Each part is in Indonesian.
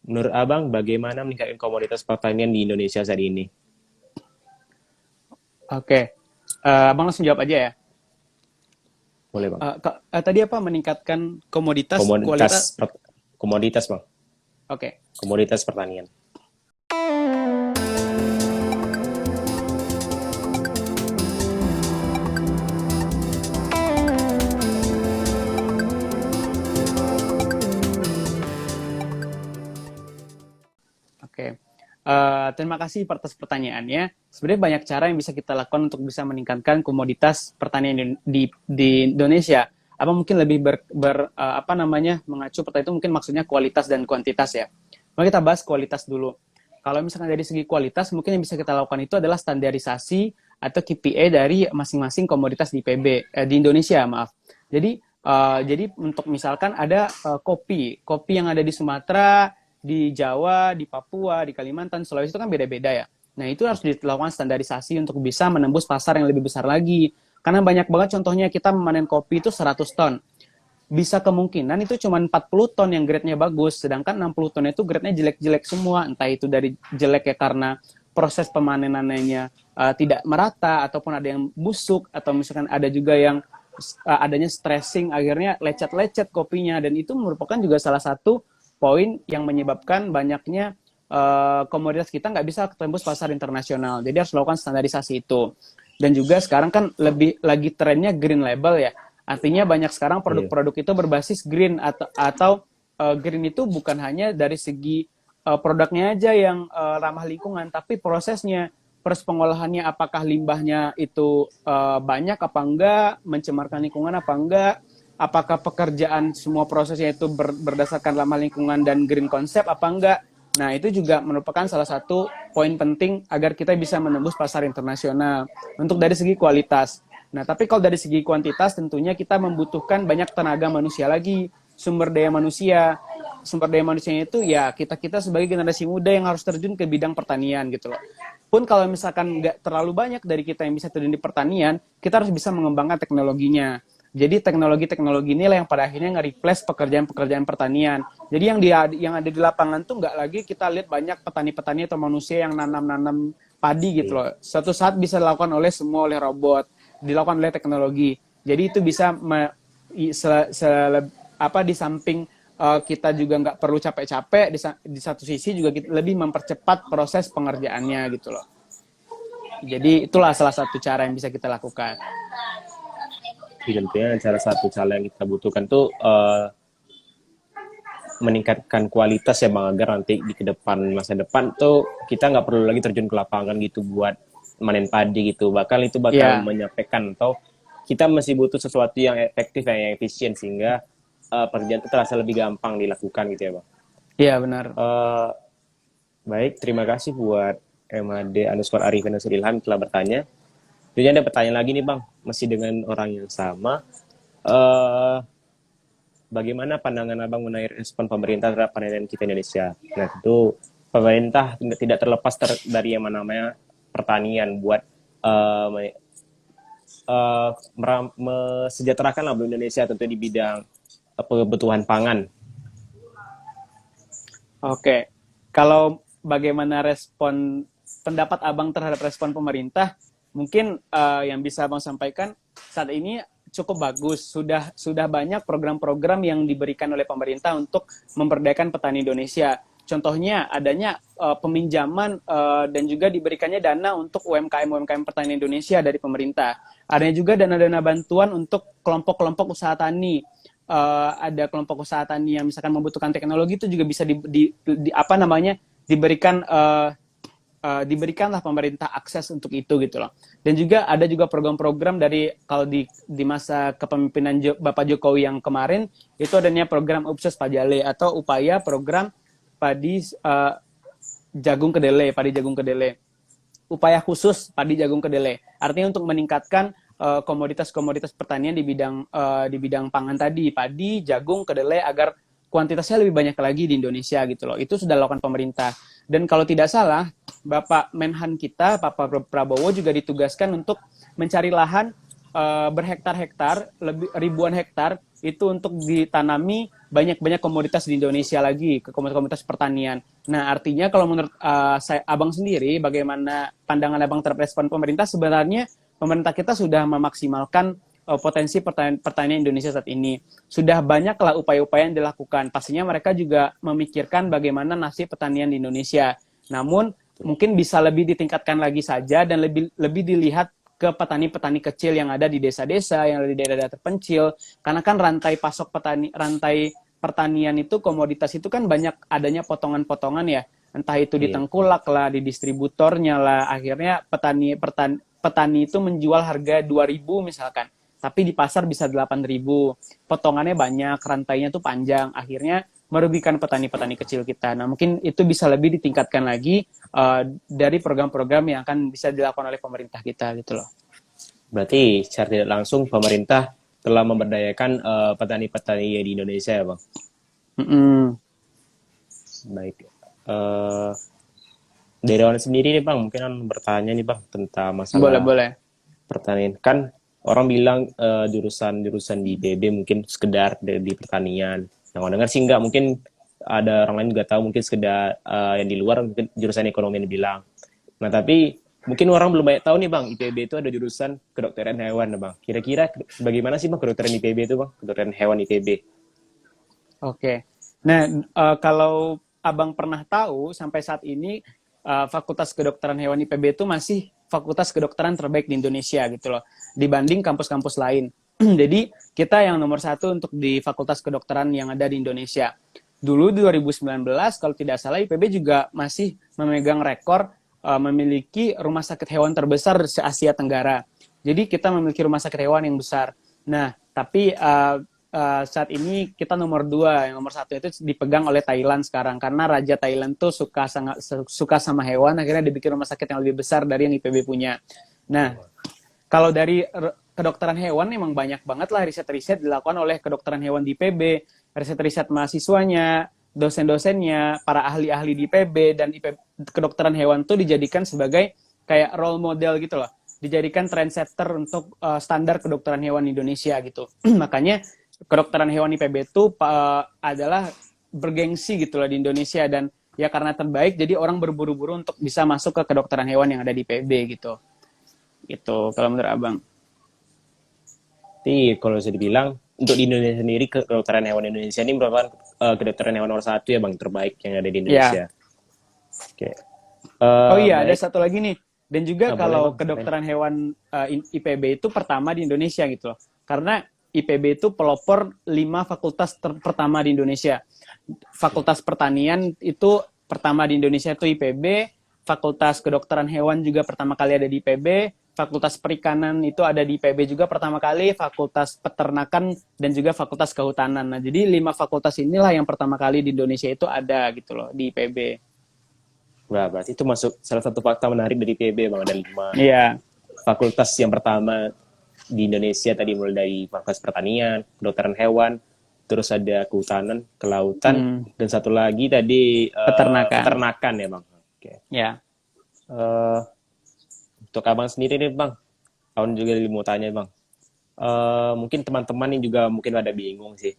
Menurut Abang, bagaimana meningkatkan komoditas pertanian di Indonesia saat ini? Oke, Abang langsung jawab aja ya. Boleh, Bang. Tadi apa meningkatkan komoditas, Komoditas, kualitas? komoditas, Bang. Oke, Komoditas pertanian. oke. Terima kasih atas pertanyaannya. Sebenarnya banyak cara yang bisa kita lakukan untuk bisa meningkatkan komoditas pertanian di Indonesia. Apa mungkin lebih apa namanya mengacu pertanyaan itu mungkin maksudnya kualitas dan kuantitas ya. Mari kita bahas kualitas dulu. Kalau misalkan dari segi kualitas, mungkin yang bisa kita lakukan itu adalah standarisasi atau KPI dari masing-masing komoditas di di Indonesia, maaf. Jadi untuk misalkan ada kopi yang ada di Sumatera, di Jawa, di Papua, di Kalimantan, Sulawesi itu kan beda-beda ya. Nah itu harus dilakukan standarisasi untuk bisa menembus pasar yang lebih besar lagi. Karena banyak banget contohnya kita memanen kopi itu 100 ton. Bisa kemungkinan itu cuma 40 ton yang grade-nya bagus, sedangkan 60 ton itu grade-nya jelek-jelek semua. Entah itu dari jelek ya karena proses pemanenannya tidak merata, ataupun ada yang busuk, atau misalkan ada juga yang adanya stressing, akhirnya lecet-lecet kopinya. Dan itu merupakan juga salah satu poin yang menyebabkan banyaknya komoditas kita nggak bisa tembus pasar internasional. Jadi harus melakukan standarisasi itu. Dan juga sekarang kan lebih lagi trennya green label ya. Artinya banyak sekarang Iya. produk-produk itu berbasis green atau green itu bukan hanya dari segi produknya aja yang ramah lingkungan, tapi prosesnya, proses pengolahannya, apakah limbahnya itu banyak apa enggak, mencemarkan lingkungan apa enggak, apakah pekerjaan semua prosesnya itu berdasarkan ramah lingkungan dan green konsep apa enggak. Nah, itu juga merupakan salah satu poin penting agar kita bisa menembus pasar internasional untuk dari segi kualitas. Nah, tapi kalau dari segi kuantitas tentunya kita membutuhkan banyak tenaga manusia lagi, sumber daya manusia. Sumber daya manusianya itu ya kita-kita sebagai generasi muda yang harus terjun ke bidang pertanian gitu loh. Pun kalau misalkan nggak terlalu banyak dari kita yang bisa terjun di pertanian, kita harus bisa mengembangkan teknologinya. Jadi teknologi-teknologi inilah yang pada akhirnya nge-replace pekerjaan-pekerjaan pertanian. Jadi yang ada di lapangan tuh nggak lagi kita lihat banyak petani-petani atau manusia yang nanam-nanam padi gitu Iya. loh. Suatu saat bisa dilakukan oleh robot, dilakukan oleh teknologi. Jadi itu bisa di samping kita juga nggak perlu capek-capek, di satu sisi juga kita lebih mempercepat proses pengerjaannya gitu loh. Jadi itulah salah satu cara yang bisa kita lakukan. Jadi tentunya salah satu cara yang kita butuhkan tuh meningkatkan kualitas ya Bang, agar nanti di ke depan, masa depan tuh kita nggak perlu lagi terjun ke lapangan gitu buat manen padi gitu. Bakal itu bakal Iya, menyampaikan atau kita masih butuh sesuatu yang efektif yang efisien sehingga pekerjaan itu terasa lebih gampang dilakukan gitu ya Bang. iya benar. Eh, baik, terima kasih buat MAD_Arifin_Ilham telah bertanya. Jadi ada pertanyaan lagi nih Bang, masih dengan orang yang sama. Eh, Bagaimana pandangan Abang mengenai respon pemerintah terhadap panen kita Indonesia? Nah, tentu pemerintah tidak terlepas dari yang namanya pertanian buat uh, mesejahterakan lah Indonesia tentu di bidang kebutuhan pangan. Oke, kalau bagaimana respon pendapat Abang terhadap respon pemerintah, mungkin yang bisa Abang sampaikan saat ini cukup bagus. Sudah banyak program-program yang diberikan oleh pemerintah untuk memberdayakan petani Indonesia. Contohnya adanya peminjaman dan juga diberikannya dana untuk UMKM petani Indonesia dari pemerintah. Adanya juga dana-dana bantuan untuk kelompok-kelompok usaha tani. Ada kelompok usaha tani yang misalkan membutuhkan teknologi itu juga bisa apa namanya diberikan diberikanlah pemerintah akses untuk itu gitu loh. Dan juga ada juga program-program dari kalau di masa kepemimpinan Bapak Jokowi yang kemarin itu adanya program Upsus Pajale atau upaya program padi padi jagung kedelai. Upaya khusus padi jagung kedelai. Artinya untuk meningkatkan komoditas-komoditas pertanian di bidang pangan tadi, padi, jagung, kedelai agar kuantitasnya lebih banyak lagi di Indonesia gitu loh. Itu sudah dilakukan pemerintah. Dan kalau tidak salah, Bapak Menhan kita, Pak Prabowo juga ditugaskan untuk mencari lahan berhektar-hektar, lebih ribuan hektar itu untuk ditanami banyak komoditas di Indonesia lagi, ke komoditas pertanian. Nah, artinya kalau menurut Abang sendiri, bagaimana pandangan Abang terhadap respon pemerintah, sebenarnya pemerintah kita sudah memaksimalkan potensi pertanian Indonesia saat ini. Sudah banyaklah upaya-upaya yang dilakukan. Pastinya mereka juga memikirkan bagaimana nasib pertanian di Indonesia. Namun mungkin bisa lebih ditingkatkan lagi saja dan lebih dilihat ke petani-petani kecil yang ada di desa-desa, yang ada di daerah-daerah terpencil. Karena kan rantai pertanian itu, komoditas itu kan banyak adanya potongan-potongan ya. Entah itu di tengkulak lah, di distributornya lah. Akhirnya petani itu menjual harga 2.000 misalkan. Tapi di pasar bisa 8.000. Potongannya banyak, rantainya tuh panjang. Akhirnya merugikan petani-petani kecil kita. Nah, mungkin itu bisa lebih ditingkatkan lagi dari program-program yang akan bisa dilakukan oleh pemerintah kita gitu loh. Berarti secara tidak langsung pemerintah telah memberdayakan petani-petani di Indonesia ya Bang? Baik. Dari Wan sendiri nih Bang, mungkin bertanya nih Bang tentang masalah Boleh. pertanian. Kan orang bilang jurusan di IPB mungkin sekedar di pertanian. Yang orang dengar sih enggak, mungkin ada orang lain juga tahu mungkin sekedar yang di luar mungkin jurusan ekonomi yang dibilang. Nah, tapi mungkin orang belum banyak tahu nih Bang, IPB itu ada jurusan kedokteran hewan Bang. Kira-kira bagaimana sih Bang kedokteran IPB itu Bang? Kedokteran hewan IPB. Oke. Nah, kalau Abang pernah tahu sampai saat ini Fakultas Kedokteran Hewan IPB itu masih fakultas kedokteran terbaik di Indonesia gitu loh, dibanding kampus-kampus lain. Jadi kita yang nomor 1 untuk di Fakultas Kedokteran yang ada di Indonesia. Dulu 2019 kalau tidak salah IPB juga masih memegang rekor memiliki rumah sakit hewan terbesar di Asia Tenggara. Jadi kita memiliki rumah sakit hewan yang besar. Nah, tapi saat ini kita nomor 2, yang nomor 1 itu dipegang oleh Thailand sekarang, karena Raja Thailand tuh suka sama hewan, akhirnya dibikin rumah sakit yang lebih besar dari yang IPB punya. Nah, kalau dari kedokteran hewan memang banyak banget lah riset-riset dilakukan oleh kedokteran hewan di IPB, riset-riset mahasiswanya, dosen-dosennya, para ahli-ahli di IPB, dan kedokteran hewan tuh dijadikan sebagai kayak role model gitu loh, dijadikan trendsetter untuk standar kedokteran hewan Indonesia gitu. Makanya kedokteran hewan IPB itu adalah bergengsi gitu loh di Indonesia, dan ya karena terbaik jadi orang berburu-buru untuk bisa masuk ke kedokteran hewan yang ada di IPB gitu. Itu kalau menurut Abang. Jadi kalau bisa dibilang untuk di Indonesia sendiri kedokteran hewan Indonesia ini merupakan kedokteran hewan nomor 1 ya Bang, terbaik yang ada di Indonesia. Ya. Oke. Oh iya, ada Baik. satu lagi nih. Dan juga kalau Bang. kedokteran hewan IPB itu pertama di Indonesia gitu loh. Karena IPB itu pelopor 5 fakultas pertama di Indonesia. Fakultas pertanian itu pertama di Indonesia itu IPB, Fakultas Kedokteran Hewan juga pertama kali ada di IPB, Fakultas Perikanan itu ada di IPB juga pertama kali, Fakultas Peternakan dan juga Fakultas Kehutanan. Nah, jadi 5 fakultas inilah yang pertama kali di Indonesia itu ada gitu loh di IPB. Wah, berarti itu masuk salah satu fakta menarik dari IPB Bang, ada 5 fakultas yang pertama di Indonesia tadi, mulai dari Fakultas Pertanian, Kedokteran Hewan, terus ada Kehutanan, Kelautan, dan satu lagi tadi Peternakan ya Bang. Oke. Ya. Untuk Abang sendiri nih Bang, Abang juga mau tanya Bang. Mungkin teman-teman yang juga mungkin ada bingung sih.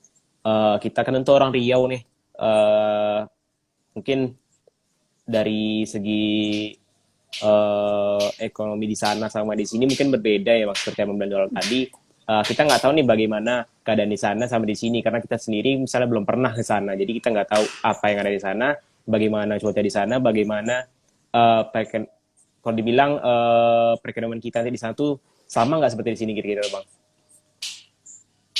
Kita kan tentu orang Riau nih. Mungkin dari segi ekonomi di sana sama di sini mungkin berbeda ya Bang, seperti yang Bang tadi. Kita nggak tahu nih bagaimana keadaan di sana sama di sini, karena kita sendiri misalnya belum pernah ke sana, jadi kita nggak tahu apa yang ada di sana, bagaimana cuaca di sana, bagaimana kalau dibilang perekonomian kita di sana tuh sama nggak seperti di sini kira-kira Bang?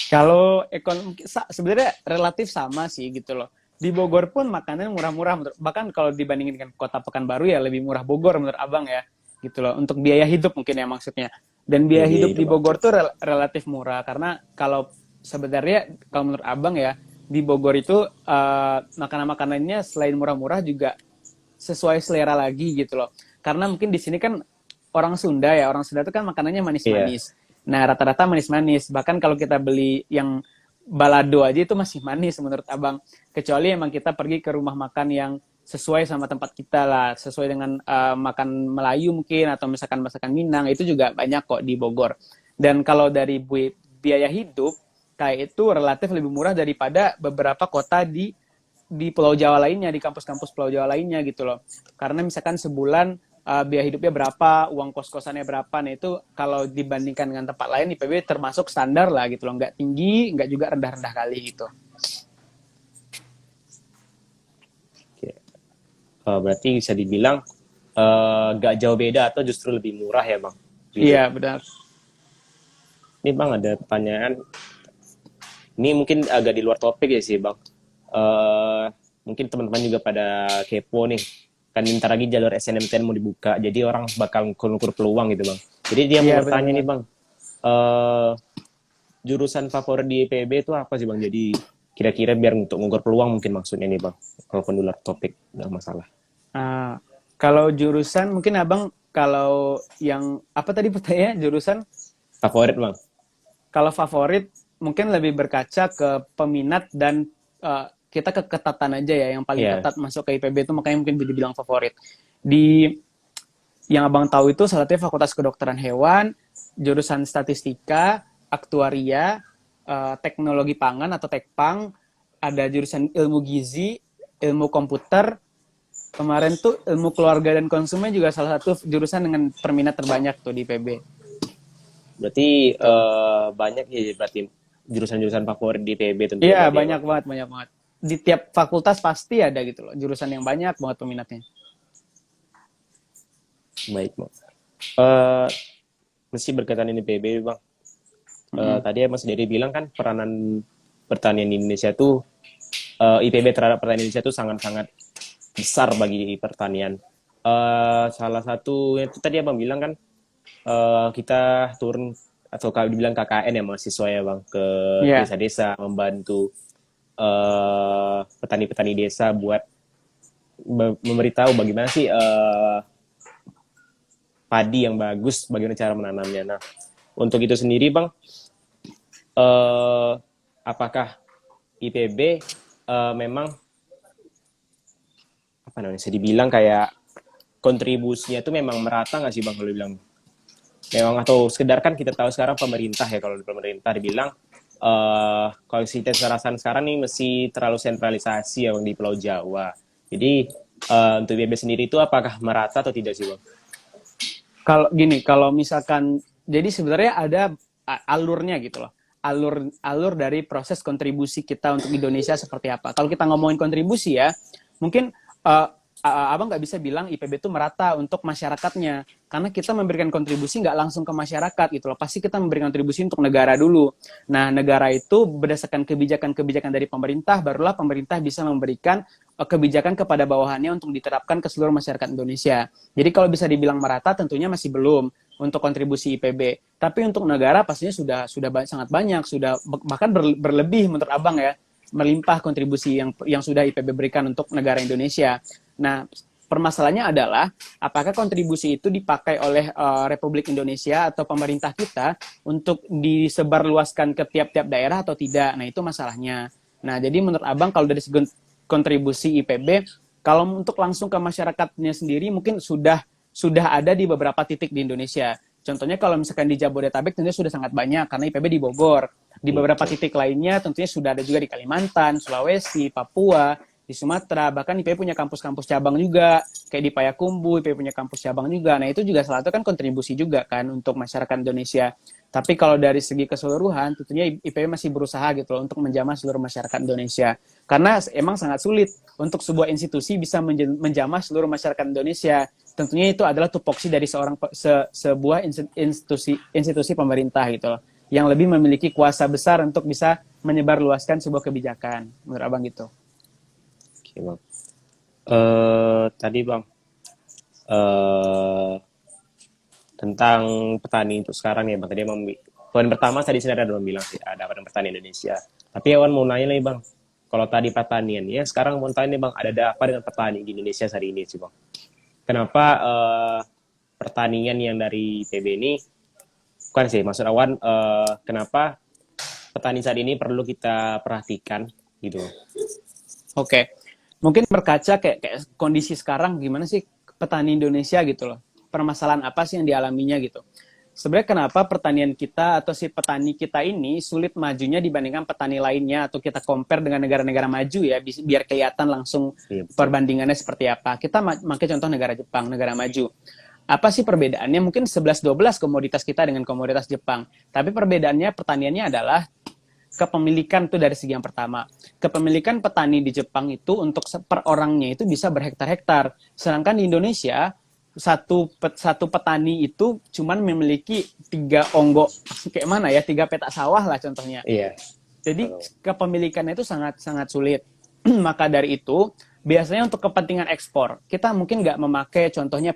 Kalau ekonomi sebenarnya relatif sama sih gitu loh. Di Bogor pun makanan murah-murah, bahkan kalau dibandingin dengan kota Pekanbaru ya lebih murah Bogor menurut Abang ya, gitu loh. Untuk biaya hidup mungkin ya maksudnya. Dan biaya hidup di Bogor tuh relatif murah, karena kalau sebenarnya kalau menurut Abang ya, di Bogor itu makanan-makanannya selain murah-murah juga sesuai selera lagi gitu loh. Karena mungkin di sini kan orang Sunda itu kan makanannya manis-manis. Nah, rata-rata manis-manis. Bahkan kalau kita beli yang balado aja itu masih manis menurut Abang. Kecuali emang kita pergi ke rumah makan yang sesuai sama tempat kita lah, sesuai dengan makan Melayu mungkin, atau misalkan masakan Minang, itu juga banyak kok di Bogor. Dan kalau dari biaya hidup, kayak itu relatif lebih murah daripada beberapa kota di Pulau Jawa lainnya, di kampus-kampus Pulau Jawa lainnya gitu loh. Karena misalkan sebulan biaya hidupnya berapa, uang kos-kosannya berapa, nah itu kalau dibandingkan dengan tempat lain IPB termasuk standar lah gitu loh, nggak tinggi, nggak juga rendah-rendah kali gitu. Oke. Berarti bisa dibilang nggak jauh beda atau justru lebih murah ya bang? Gitu. Iya, benar. Ini bang ada pertanyaan. Ini mungkin agak di luar topik ya sih bang. Eh, Mungkin teman-teman juga pada kepo nih. Kan bentar lagi jalur SNMPTN mau dibuka, jadi orang bakal ngukur peluang gitu bang. Jadi dia mau Iya, bertanya nih benar-benar. bang, eh jurusan favorit di IPB itu apa sih bang? Jadi kira-kira biar untuk ngukur peluang mungkin maksudnya nih bang. Kalaupun di luar topik nggak masalah. Nah, kalau jurusan mungkin abang kalau yang apa tadi pertanyaannya jurusan Favorit bang? kalau favorit mungkin lebih berkaca ke peminat dan kita keketatan aja ya, yang paling Iya. ketat masuk ke IPB itu makanya mungkin jadi bilang favorit. Di yang abang tahu itu salah satunya Fakultas Kedokteran Hewan, jurusan Statistika, Aktuaria, Teknologi Pangan atau Tekpang, ada jurusan Ilmu Gizi, Ilmu Komputer, kemarin tuh Ilmu Keluarga dan Konsumen juga salah satu jurusan dengan perminat terbanyak tuh di IPB. Berarti Tuh. banyak ya berarti jurusan-jurusan favorit di IPB tentunya Iya, berarti ya banyak bang. banget, banyak banget. Di tiap fakultas pasti ada gitu loh, jurusan yang banyak banget peminatnya. Baik bang. Eh Mesti berkaitan ini IPB bang. Mm-mm. Tadi Mas Dery bilang kan peranan pertanian di Indonesia tuh IPB terhadap pertanian Indonesia tuh sangat-sangat besar bagi pertanian. Salah satu itu tadi abang bilang kan kita turun atau kalau dibilang KKN ya mahasiswa ya bang ke Iya, desa-desa membantu petani-petani desa buat memberitahu bagaimana sih padi yang bagus, bagaimana cara menanamnya. Nah, untuk itu sendiri bang, eh, apakah IPB memang apa namanya bisa dibilang kayak kontribusinya itu memang merata nggak sih bang kalau dibilang memang atau sekedar kan kita tahu sekarang pemerintah ya kalau di pemerintah dibilang kalau kita serasan sekarang nih masih terlalu sentralisasi ya bang di Pulau Jawa. Jadi untuk IPB sendiri itu apakah merata atau tidak sih bang? kalau gini, kalau misalkan jadi sebenarnya ada alurnya gitu loh. Alur alur dari proses kontribusi kita untuk Indonesia seperti apa. Kalau kita ngomongin kontribusi ya, mungkin uh, abang nggak bisa bilang IPB itu merata untuk masyarakatnya, karena kita memberikan kontribusi nggak langsung ke masyarakat gitu loh. Pasti kita memberikan kontribusi untuk negara dulu. Nah, negara itu berdasarkan kebijakan-kebijakan dari pemerintah, barulah pemerintah bisa memberikan kebijakan kepada bawahannya untuk diterapkan ke seluruh masyarakat Indonesia. Jadi kalau bisa dibilang merata, tentunya masih belum untuk kontribusi IPB. Tapi untuk negara pastinya sudah sangat banyak, sudah bahkan berlebih menurut abang ya, melimpah kontribusi yang sudah IPB berikan untuk negara Indonesia. Nah, permasalahannya adalah apakah kontribusi itu dipakai oleh Republik Indonesia atau pemerintah kita untuk disebarluaskan ke tiap-tiap daerah atau tidak. Nah, itu masalahnya. Nah, jadi menurut abang kalau dari segi kontribusi IPB, kalau untuk langsung ke masyarakatnya sendiri mungkin sudah ada di beberapa titik di Indonesia. Contohnya kalau misalkan di Jabodetabek tentunya sudah sangat banyak karena IPB di Bogor. Di beberapa Gitu. titik lainnya tentunya sudah ada juga di Kalimantan, Sulawesi, Papua, di Sumatera. Bahkan IPB punya kampus-kampus cabang juga, kayak di Payakumbuh, IPB punya kampus cabang juga. Nah, itu juga salah satu kan kontribusi juga kan untuk masyarakat Indonesia. Tapi kalau dari segi keseluruhan, tentunya IPB masih berusaha gitu loh untuk menjamah seluruh masyarakat Indonesia. Karena emang sangat sulit untuk sebuah institusi bisa menjamah seluruh masyarakat Indonesia. Tentunya itu adalah tupoksi dari sebuah institusi pemerintah gitu loh, yang lebih memiliki kuasa besar untuk bisa menyebarluaskan sebuah kebijakan. Menurut abang gitu. Oke bang. Tadi bang eh tentang petani untuk sekarang ya bang. Tadi poin pertama tadi saya ada bilang sih ada badan petani Indonesia. Tapi Awan mau nanya nih bang. Kalau tadi pertanian ya sekarang mau tanya nih bang ada apa dengan petani di Indonesia hari ini sih bang? Kenapa pertanian yang dari PB ini bukan sih maksud Awan kenapa petani saat ini perlu kita perhatikan gitu? Oke, mungkin berkaca kayak kondisi sekarang gimana sih petani Indonesia gitu loh. Permasalahan apa sih yang dialaminya gitu. sebenarnya kenapa pertanian kita atau si petani kita ini sulit majunya dibandingkan petani lainnya, atau kita compare dengan negara-negara maju ya, biar kelihatan langsung Iya, betul. perbandingannya seperti apa. Kita pakai contoh negara Jepang, negara maju. Apa sih perbedaannya? Mungkin 11-12 komoditas kita dengan komoditas Jepang. Tapi perbedaannya pertaniannya adalah kepemilikan tuh dari segi yang pertama. Kepemilikan petani di Jepang itu untuk per orangnya itu bisa berhektar-hektar. Sedangkan di Indonesia satu petani itu cuman memiliki 3 onggok, kayak mana ya, 3 petak sawah lah contohnya. Iya. Jadi kepemilikannya itu sangat sangat sulit. Maka dari itu biasanya untuk kepentingan ekspor kita mungkin nggak memakai contohnya